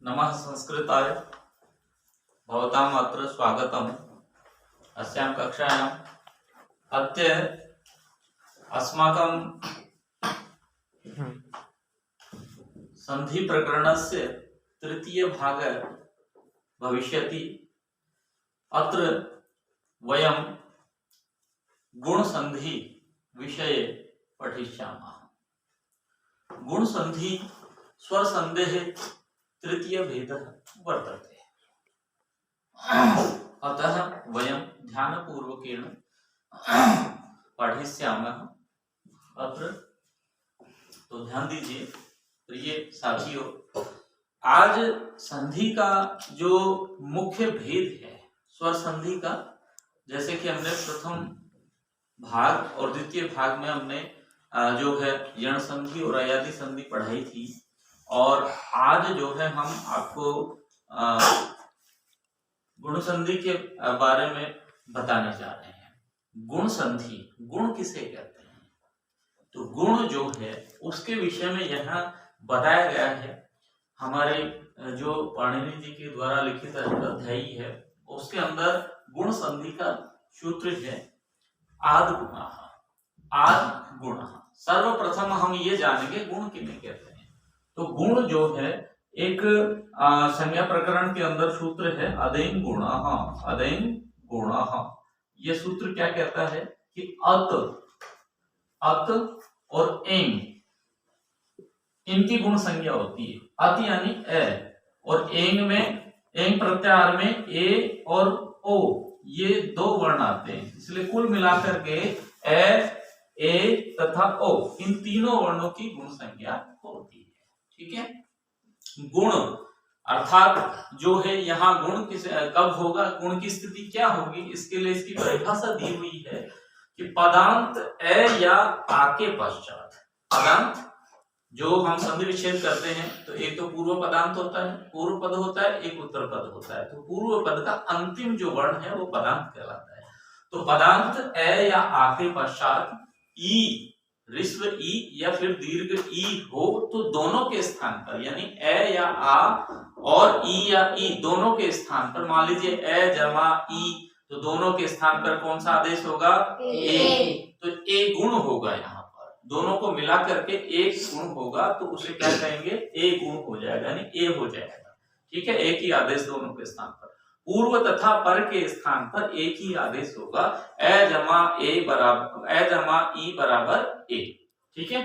नमः संस्कृताय भवतां अत्र स्वागतम्। अस्यां कक्षायाम् अद्य अस्माकं संधि प्रकरणस्य तृतीय भागः भविष्यति। अत्र वयं गुणसन्धि विषये पठिष्यामः। गुणसन्धि स्वरसन्धेः तृतीय भेदः वर्तते। अतः वयं ध्यानपूर्वकेण पठिष्यामः। अत्र तो ध्यान दीजिए प्रिय साथियों, आज संधि का जो मुख्य भेद है स्वर संधि का, जैसे कि हमने प्रथम भाग और द्वितीय भाग में हमने जो है यण संधि और अयादि संधि पढ़ाई थी, और आज जो है हम आपको गुण संधि के बारे में बताने जा रहे हैं। गुण संधि, गुण किसे कहते हैं? तो गुण जो है उसके विषय में यहाँ बताया गया है। हमारे जो पाणिनि जी के द्वारा लिखित अध्यायी है उसके अंदर गुण संधि का सूत्र है आद गुणः। आद गुणः, सर्वप्रथम हम ये जानेंगे गुण किन्हें कहते हैं। तो गुण जो है एक संज्ञा प्रकरण के अंदर सूत्र है अदेन गुणः। अदेन गुणः, ये सूत्र क्या कहता है कि अत और एंग, इनकी गुण संज्ञा होती है। अत यानी ए, और एंग में, एंग प्रत्याहार में ए और ओ, ये दो वर्ण आते हैं, इसलिए कुल मिलाकर के ए तथा ओ, इन तीनों वर्णों की गुण संज्ञा होती है। ठीक है। गुण अर्थात जो है यहाँ गुण किस कब होगा, गुण की स्थिति क्या होगी, इसके लिए इसकी परिभाषा दी हुई है कि पदांत ए या आ के पश्चात। पदांत जो हम संधि विच्छेद करते हैं तो एक तो पूर्व पदांत होता है, पूर्व पद होता है, एक उत्तर पद होता है। तो पूर्व पद का अंतिम जो वर्ण है वो पदांत कहलाता है। तो पदांत ए या आ के पश्चात ई, ऋस्व ई या फिर दीर्घ ई हो तो दोनों के स्थान पर, यानी ए या आ और ई या ई दोनों के स्थान पर, मान लीजिए ए जमा ई, तो दोनों के स्थान पर कौन सा आदेश होगा? ए। तो ए गुण होगा, यहाँ पर दोनों को मिला करके एक गुण होगा, तो उसे क्या कहेंगे? ए गुण हो जाएगा, यानी ए हो जाएगा। ठीक है, एक ही आदेश दोनों के स्थान पर। पूर्व तथा पर के स्थान पर एक ही आदेश होगा, ए जमा ई बराबर ए। ठीक है।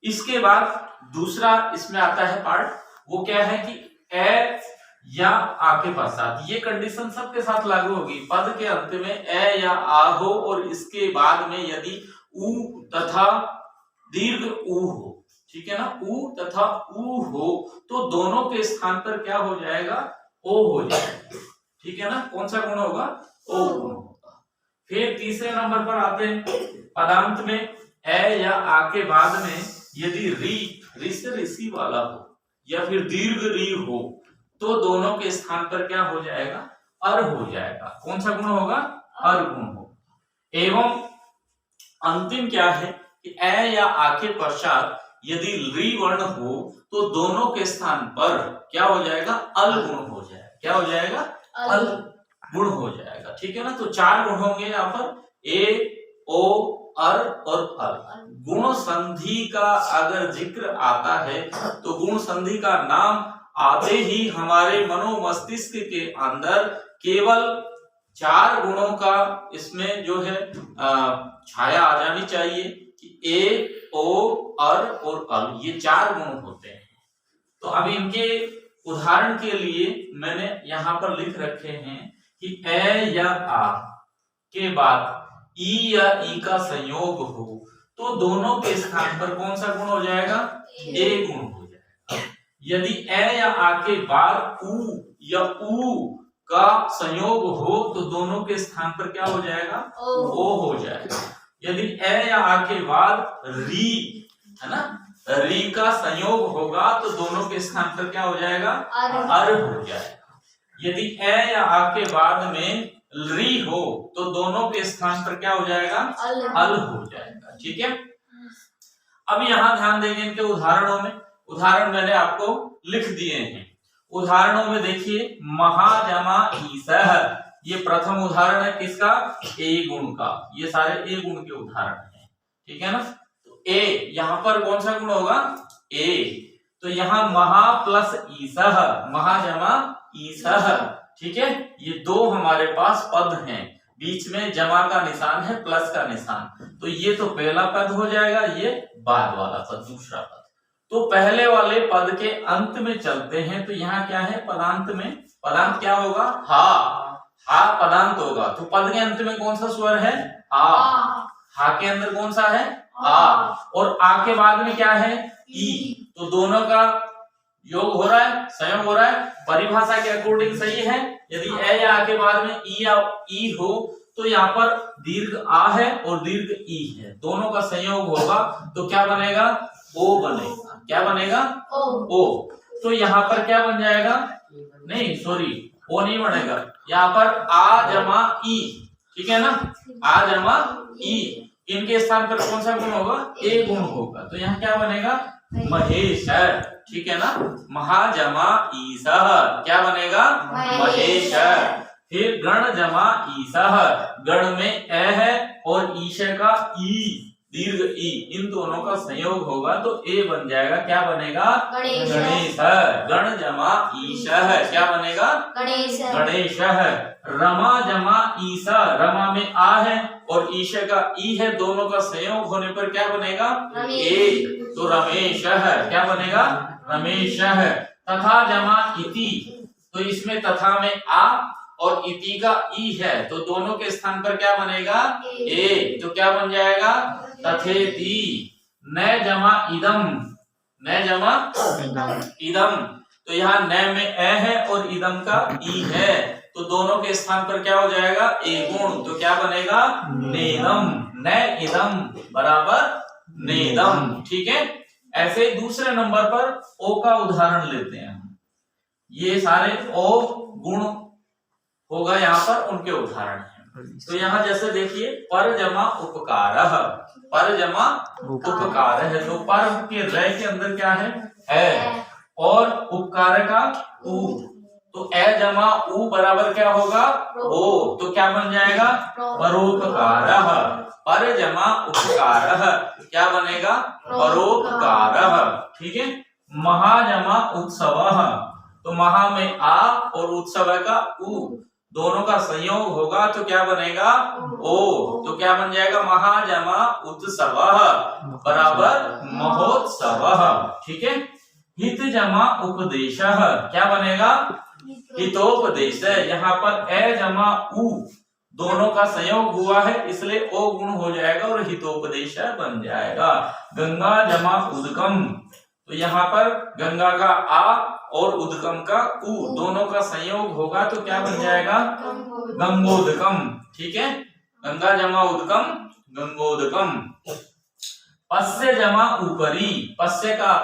इसके बाद दूसरा इसमें आता है पार्ट, वो क्या है कि ए या आ के पश्चात, ये कंडीशन सबके साथ लागू होगी। पद के अंत में ए या आ हो और इसके बाद में यदि उ तथा दीर्घ उ हो, ठीक है ना, उ तथा उ हो तो दोनों के स्थान पर क्या हो जाएगा? ओ हो जाएगा। ठीक है ना, कौन सा गुण होगा? ओ गुण होगा। फिर तीसरे नंबर पर आते हैं, पदांत में ए या आ के बाद में यदि री से ऋषि वाला हो या फिर दीर्घ री हो तो दोनों के स्थान पर क्या हो जाएगा? अर हो जाएगा। कौन सा गुण होगा? अर गुण होगा। एवं अंतिम क्या है कि ए या आ के पश्चात यदि री वर्ण हो तो दोनों के स्थान पर क्या हो जाएगा? अल गुण हो जाएगा। क्या हो जाएगा? अल गुण हो जाएगा। ठीक है ना। तो चार गुण होंगे यहाँ पर, ए, ओ, अर और अल। गुण संधि का अगर जिक्र आता है तो गुण संधि का नाम आते ही हमारे मनोमस्तिष्क के अंदर केवल चार गुणों का इसमें जो है छाया आ जानी चाहिए कि ए, ओ, अर और अल, ये चार गुण होते हैं। तो अब इनके उदाहरण के लिए मैंने यहाँ पर लिख रखे हैं कि ए या आ के बाद ई या ई का संयोग हो तो दोनों के स्थान पर कौन सा गुण हो जाएगा? ए गुण हो जाएगा। यदि ए या आ के बाद उ या उ का संयोग हो तो दोनों के स्थान पर क्या हो जाएगा? ओ हो जाएगा। यदि ए या आ के बाद री, है ना, री का संयोग होगा तो दोनों के स्थान पर क्या हो जाएगा? अर हो जाएगा। यदि ए या आ के बाद में री हो तो दोनों के स्थान पर क्या हो जाएगा? अल हो जाएगा। ठीक है। अब यहाँ ध्यान देंगे इनके उदाहरणों में। उदाहरण मैंने आपको लिख दिए हैं उदाहरणों में देखिए महा जमा ईसह, ये प्रथम उदाहरण है किसका, ए गुण का। ये सारे ए गुण के उदाहरण हैं, ठीक है ना। तो ए यहां पर कौन सा गुण होगा, ए। तो यहाँ महा प्लस ईसह, महा जमा ईसह, ठीक है। ये दो हमारे पास पद हैं, बीच में जमा का निशान है, प्लस का निशान। तो ये तो पहला पद हो जाएगा, ये बाद वाला पद दूसरा पद। तो पहले वाले पद के अंत में चलते हैं। तो यहाँ क्या है, पदांत में, पदांत क्या होगा, हा, हा पदांत होगा। तो पद के अंत में कौन सा स्वर है, आ। हा के अंदर कौन सा है, आ। और आ के बाद में क्या है, ई। तो दोनों का योग हो रहा है, संयोग हो रहा है। परिभाषा के अकॉर्डिंग सही है। यदि ए या आ के बाद में ई या ई हो तो यहाँ पर दीर्घ आ है और दीर्घ ई है, दोनों का संयोग होगा तो क्या बनेगा, ओ बनेगा। क्या बनेगा, ओ। तो यहाँ पर क्या बन जाएगा, नहीं सॉरी, ओ नहीं बनेगा। यहाँ पर आ जमा ई, ठीक है ना, आ जमा ई। इनके स्थान पर कौन सा गुण होगा, ए गुण होगा। तो यहाँ क्या बनेगा, महेश, ठीक है ना। महा जमा ईसह क्या बनेगा, महेश। फिर गण जमा ईसह, गण में ए है और ईश का ई, दीर्घ ई, इन दोनों का संयोग होगा तो ए बन जाएगा। क्या बनेगा, गणेश। गण जमा ईशः क्या बनेगा, गणेश। रमा जमा ईसा, रमा में आ है और ईश का ई है, दोनों का संयोग होने पर क्या बनेगा, ए। तो रमेश क्या बनेगा, रमेश। तथा जमा इति, तो इसमें तथा में आ और इति का ई है, तो दोनों के स्थान पर क्या बनेगा, ए। तो क्या बन जाएगा, तथेति। न जमा इदम, न जमा इदम, तो यहाँ न में ए है और इदम का ई है, तो दोनों के स्थान पर क्या हो जाएगा, ए गुण। तो क्या बनेगा, नेदम। न इदम बराबर नेदम, ठीक है। ऐसे दूसरे नंबर पर ओ का उदाहरण लेते हैं। ये सारे ओ गुण होगा यहाँ पर, उनके उदाहरण हैं। तो यहाँ जैसे देखिए पर जमा उपकार, पर जमा उपकार है, तो पर के रय के अंदर क्या है और उपकार का उ, तो ए जमा उ बराबर क्या होगा, ओ। तो क्या बन जाएगा, परोपकार। पर जमा उपकार क्या बनेगा, परोपकार, ठीक है। महा जमा उत्सव, तो महा में आ और उत्सव का उ, दोनों का संयोग होगा तो क्या बनेगा, ओ। तो क्या बन जाएगा, महा जमा उत्सव बराबर महोत्सव, ठीक है। हित जमा उपदेश क्या बनेगा, हितोपदेश। यहाँ पर ए जमा उ, दोनों का संयोग हुआ है इसलिए ओ गुण हो जाएगा और हितोपदेश बन जाएगा। गंगा जमा उदकम, तो यहाँ पर गंगा का आ और उदकम का उ, दोनों का संयोग होगा तो क्या बन जाएगा, गंगोदकम, ठीक है। गंगा जमा उदकम, गंगोदकम। पस्य जमा ऊपरी, पस्य का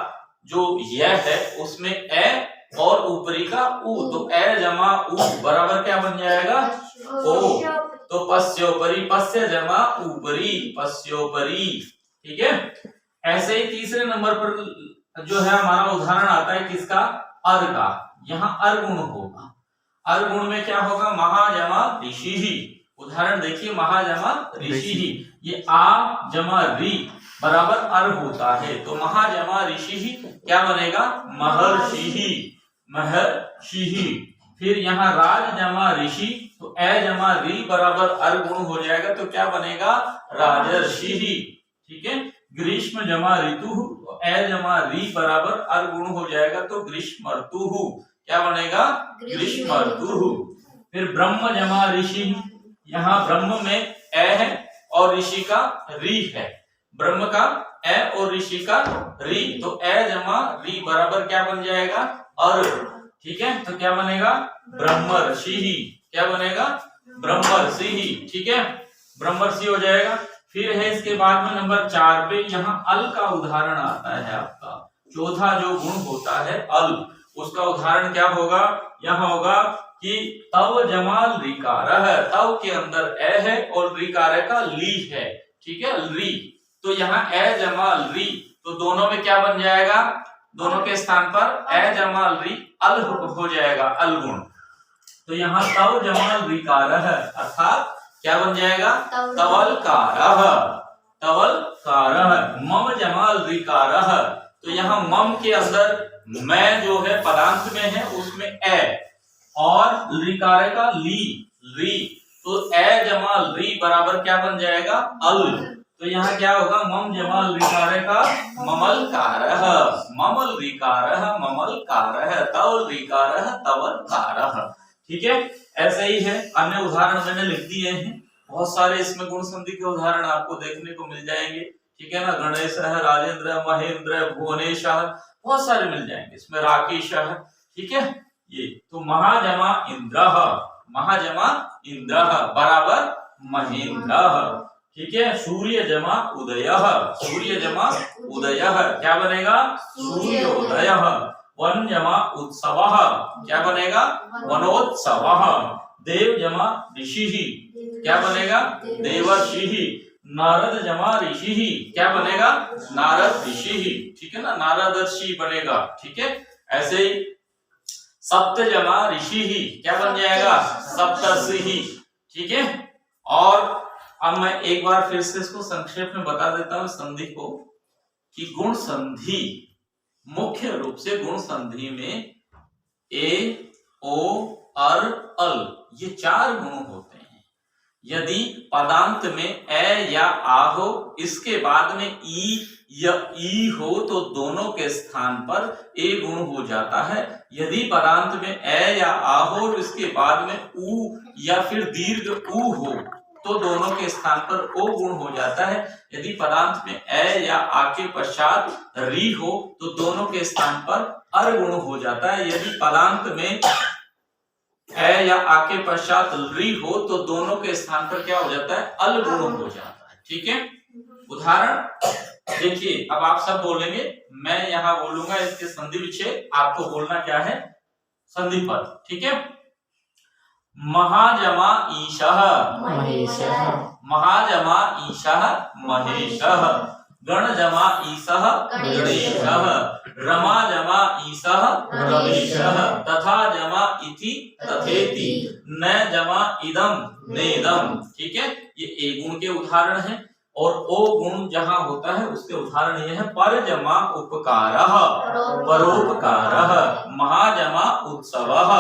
जो यह है उसमें ए और ऊपरी का उ, तो ए जमा उ बराबर क्या बन जाएगा, ओ। तो पस्योपरि, पस्य जमा ऊपरी, पस्योपरि, ठीक है। ऐसे ही तीसरे नंबर पर जो है हमारा उदाहरण आता है किसका, अर का। यहाँ अर गुण होगा। अर गुण में क्या होगा, महा जमा ऋषि ही, उदाहरण देखिए महा जमा ऋषि ही, ये आ जमा री बराबर अर होता है, तो महा जमा ऋषि ही क्या बनेगा, महर्षि ही, महर्षि ही। फिर यहाँ राज जमा ऋषि, तो ए जमा री बराबर अर गुण हो जाएगा तो क्या बनेगा, राजर्षि ही, ठीक है। ग्रीष्म जमा ऋतु, ए जमा री बराबर अर गुण हो जाएगा तो ग्रीष्म ऋतु, क्या बनेगा, ग्रीष्म ऋतु। फिर ब्रह्म जमा ऋषि, यहाँ ब्रह्म में ए है और ऋषि का री है, ब्रह्म का ए और ऋषि का री, तो ए जमा री बराबर क्या बन जाएगा, अर, ठीक है। तो क्या बनेगा, ब्रह्मर्षि ही, क्या बनेगा, ब्रह्मर्षि ही, ठीक है, ब्रह्मर्षि हो जाएगा। फिर है इसके बाद में नंबर 4 पे यहाँ अल का उदाहरण आता है आपका, चौथा जो गुण होता है अल, उसका उदाहरण क्या होगा, यहाँ होगा कि तव जमा ऋकार है, तव के अंदर ए है और ऋकार का ली है, ठीक है, री। तो यहाँ ए जमा री, तो दोनों में क्या बन जाएगा, दोनों के स्थान पर ए जमा री अल हो जाएगा, अल गुण। तो यहाँ तव जमा ऋकारः अर्थात क्या बन जाएगा, तवलकारः, तवलकारः। मम जमा ऋकारः, तो यहाँ मम के अंदर मैं जो है पदांत में है, उसमें ए और ऋकार का ली, तो ए जमा री बराबर क्या बन जाएगा, अल। तो यहाँ क्या होगा, मम जमा ऋकार का ममलकारः, ममल ऋकारः ममलकारः, तवल ऋकारः तवलकारः। ठीक है, ऐसे ही है। अन्य उदाहरण मैंने लिख दिए हैं, बहुत सारे इसमें गुण संधि के उदाहरण आपको देखने को मिल जाएंगे। ठीक है ना, गणेश है, राजेंद्र, महेंद्र, भुवनेश, बहुत सारे मिल जाएंगे इसमें, राकेश। ठीक है, ये तो महाजमा इंद्रः, महाजमा इंद्रः बराबर महेंद्रः। ठीक है, सूर्य जमा उदयः, सूर्य जमा उदयः क्या बनेगा, सूर्योदयः। वन जमा उत्सवः क्या बनेगा, वनोत्सवः। देव जमा ऋषिः क्या बनेगा, देवर्षिः। नारद जमा ऋषिः क्या बनेगा, नारद ऋषिः। ठीक है ना, नारदर्षि बनेगा। ठीक है, ऐसे ही सप्त जमा ऋषिः क्या बन जाएगा, सप्तर्षिः। ठीक है, और अब मैं एक बार फिर से इसको संक्षेप में बता देता हूं संधि को, कि गुण संधि मुख्य रूप से गुण संधि में ए, ओ, अर, अल ये 4 गुण होते हैं। यदि पदांत में ए या आ हो, इसके बाद में ई या ई हो, तो दोनों के स्थान पर ए गुण हो जाता है। यदि पदांत में ए या आ हो और इसके बाद में उ या फिर दीर्घ उ हो, तो दोनों के स्थान पर ओ गुण हो जाता है। यदि पदांत में ए या आ के पश्चात री हो, तो दोनों के स्थान पर अर गुण हो जाता है। यदि पदांत में ए या आ के पश्चात री हो, तो दोनों के स्थान पर क्या हो जाता है, अल गुण हो जाता है। ठीक है, उदाहरण देखिए, अब आप सब बोलेंगे, मैं यहाँ बोलूंगा इसके संधि विच्छेद, आपको बोलना क्या है, संधि पद। ठीक है, महाजमा ईशः महेशः, महाजमा ईशः महेशः। गणजमा ईशः गणेशः। रमा जमा ईशः रमेशः। तथा जमा इति तथेति। न जमा इदम नेदम। ठीक है, ये ए गुण के उदाहरण हैं, और ओ गुण जहां होता है उसके उदाहरण ये है, पर जमा उपकारः परोपकारः। महाजमा उत्सवः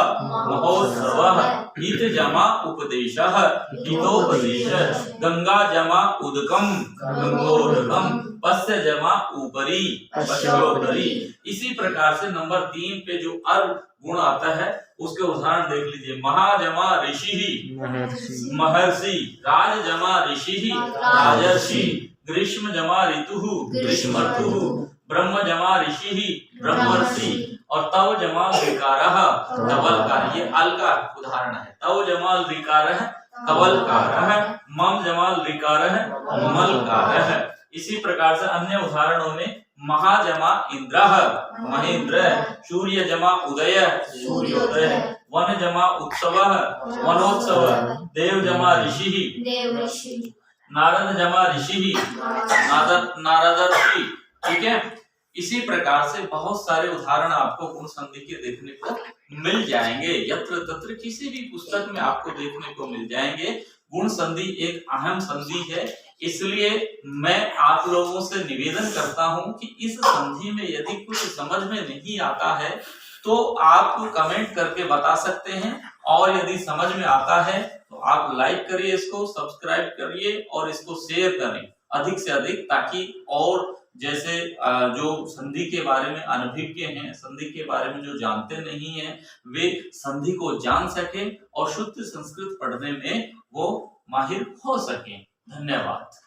महोत्सवः। हित जमा उपदेशः हितोपदेशः। गंगा जमा उदकम गंगोदकम। पश्य जमा ऊपरी पश्योपरि। इसी प्रकार से नंबर 3 पे जो अर गुण आता है उसके उदाहरण देख लीजिए। महाजमा ऋषि महर्षि। राज जमा ऋषि राजर्षि। ग्रीष्म जमा ऋतु ग्रीष्मर्तु। ब्रह्म जमा ऋषि ब्रह्मर्षि। और तव जमा ऋकारः तवलकार, ये अल का उदाहरण है। तव जमा ऋकारः तवलकारः। मम जमा ऋकारः ममलकारः। इसी प्रकार से अन्य उदाहरणों में महाजमा इंद्रः महेंद्र। सूर्य जमा उदय सूर्योदय। वन जमा उत्सवः वनोत्सव। देव जमा ऋषि नारद जमा ऋषि नारदर्षि। ठीक है, इसी प्रकार से बहुत सारे उदाहरण आपको गुण संधि के देखने को मिल जाएंगे, यत्र तत्र किसी भी पुस्तक में आपको देखने को मिल जाएंगे। गुण संधि एक अहम संधि है, इसलिए मैं आप लोगों से निवेदन करता हूं कि इस संधि में यदि कुछ समझ में नहीं आता है तो आप कमेंट करके बता सकते हैं, और यदि समझ में आता है तो आप लाइक करिए, इसको सब्सक्राइब करिए और इसको शेयर करें अधिक से अधिक, ताकि और जैसे जो संधि के बारे में अनभिज्ञ हैं, संधि के बारे में जो जानते नहीं हैं, वे संधि को जान सकें और शुद्ध संस्कृत पढ़ने में वो माहिर हो सकें। धन्यवाद।